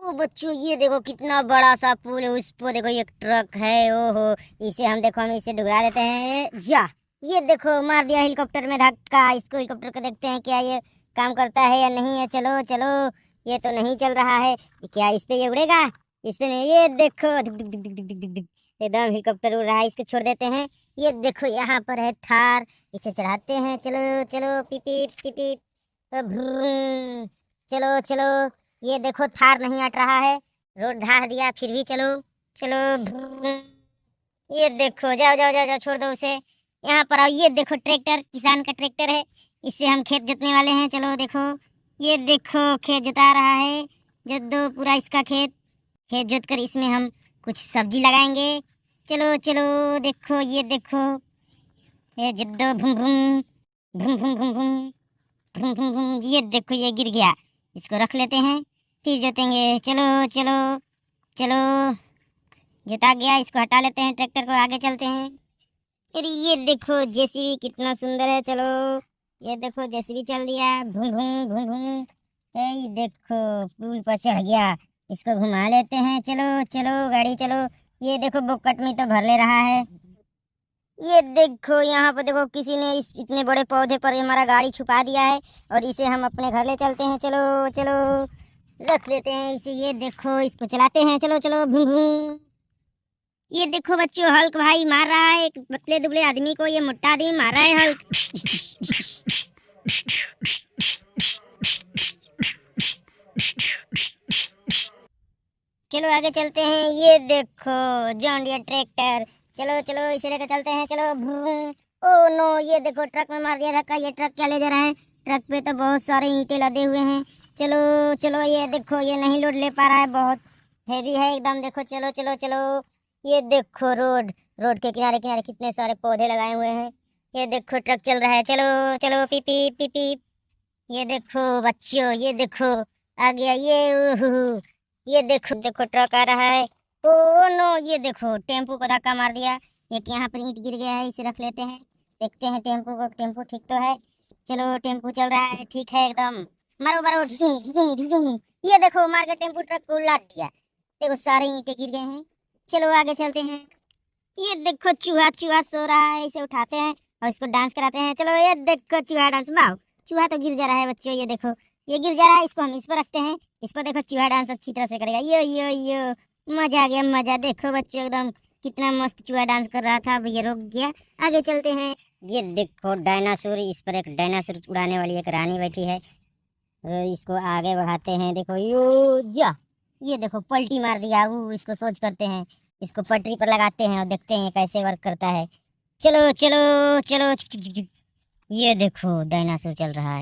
ओ बच्चों, ये देखो कितना बड़ा सा पुल है। उस पर देखो एक ट्रक है। ओहो, इसे हम इसे डुबरा देते हैं। जा, ये देखो मार दिया हेलीकॉप्टर में धक्का। इसको हेलीकॉप्टर को देखते हैं क्या ये काम करता है या नहीं है। चलो चलो, ये तो नहीं चल रहा है। क्या इस पे ये उड़ेगा? इस पे नहीं। ये देखो दिक दिक दिक दिक दिक दिक दिक दिक। एकदम हेलीकॉप्टर उड़ रहा है। इसको छोड़ देते हैं। ये देखो यहाँ पर है थार, इसे चढ़ाते हैं। चलो चलो, पीपी पीपी, चलो चलो। ये देखो थार नहीं हट रहा है, रोड ढाह दिया फिर भी। चलो चलो, ये देखो, जाओ जाओ जाओ जाओ, छोड़ दो उसे। यहाँ पर आओ। ये देखो ट्रैक्टर, किसान का ट्रैक्टर है। इससे हम खेत जोतने वाले हैं। चलो देखो, ये देखो खेत जोता रहा है। जोत दो पूरा इसका खेत। खेत जोत कर इसमें हम कुछ सब्जी लगाएंगे। चलो चलो, देखो ये देखो, ये जोत दो। भूम भूम भूम भूम भूम भूम भूम भूम भूम। ये देखो ये गिर गया, इसको रख लेते हैं फिर जोतेंगे। चलो चलो चलो, जोता गया, इसको हटा लेते हैं। ट्रैक्टर को आगे चलते हैं। अरे ये देखो जेसीबी कितना सुंदर है। चलो, ये देखो जेसीबी चल दिया। भूम भूम भूम भूम। ये देखो पुल पर चढ़ गया, इसको घुमा लेते हैं। चलो चलो गाड़ी चलो। ये देखो बुक्कट में तो भर ले रहा है। ये देखो यहाँ पर देखो, किसी ने इस इतने बड़े पौधे पर हमारा गाड़ी छुपा दिया है और इसे हम अपने घर ले चलते हैं। चलो चलो, रख लेते हैं इसे। ये देखो इसको चलाते हैं। चलो चलो, भूम भूम। ये देखो बच्चों, हल्क भाई मार रहा है एक पतले दुबले आदमी को। ये मोटा आदमी मार रहा है हल्क। चलो आगे चलते हैं। ये देखो जॉन डियर ट्रैक्टर। चलो चलो, इसे लेकर चलते हैं। चलो भूम। ओ नो, ये देखो ट्रक में मार दिया धक्का। ये ट्रक क्या ले जा रहा है? ट्रक पे तो बहुत सारे ईंटें लदे हुए हैं। चलो चलो, ये देखो ये नहीं लोड ले पा रहा है, बहुत हैवी है एकदम। देखो चलो चलो चलो। ये देखो रोड, रोड के किनारे किनारे कितने सारे पौधे लगाए हुए हैं। ये देखो ट्रक चल रहा है। चलो चलो, पीप पीप पीप पीप। ये देखो बच्चों, ये देखो आ गया ये। उहुहु। ये देखो देखो ट्रक आ रहा है। ओ नो, ये देखो टेम्पू को धक्का मार दिया। एक यहाँ पर ईंट गिर गया है, इसे रख लेते हैं। देखते हैं टेम्पू को, टेम्पू ठीक तो है। चलो टेम्पू चल रहा है, ठीक है एकदम। मारो मारो, ढिसुम ढिसुम ढिसुम। ये देखो मार के टेम्पू ट्रक को उलट दिया। देखो सारे ईंटें गिर गए हैं। चलो आगे चलते हैं। ये देखो चूहा, चूहा सो रहा है, इसे उठाते हैं और इसको डांस कराते हैं। चलो ये देखो चूहा डांस। वाह, चूहा तो गिर जा रहा है बच्चों। ये देखो ये गिर जा रहा है, इसको हम इस पर रखते हैं। इस पर देखो चूहा डांस अच्छी तरह से करेगा। यो यो यो, मजा आ गया मजा। देखो बच्चों एकदम कितना मस्त चूहा डांस कर रहा था। अब ये रुक गया। आगे चलते हैं। ये देखो डायनासोर, इस पर एक डायनासोर उड़ाने वाली एक रानी बैठी है। इसको आगे बढ़ाते हैं। देखो यो या, ये देखो पलटी मार दिया। इसको सोच करते हैं, इसको पटरी पर लगाते हैं और देखते हैं कैसे वर्क करता है। चलो चलो चलो, ये देखो डायनासोर चल रहा है।